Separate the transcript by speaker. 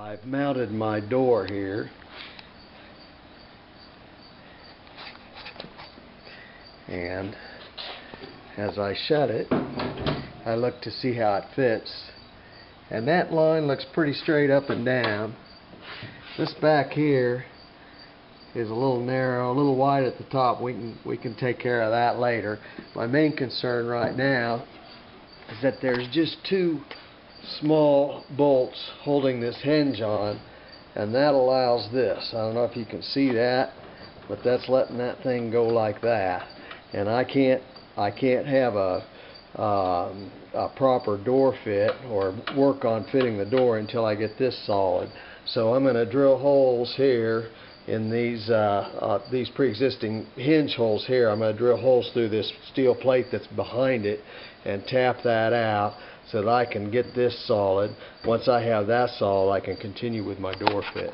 Speaker 1: I've mounted my door here, and as I shut it, I look to see how it fits, and that line looks pretty straight up and down. This back here is a little narrow, a little wide at the top. We can take care of that later. My main concern right now is that there's just two small bolts holding this hinge on, and that allows this. I don't know if you can see that, but that's letting that thing go like that. And I can't have a proper door fit or work on fitting the door until I get this solid. So I'm going to drill holes here in these pre-existing hinge holes here. I'm going to drill holes through this steel plate that's behind it and tap that out so that I can get this solid. Once I have that solid, I can continue with my door fit.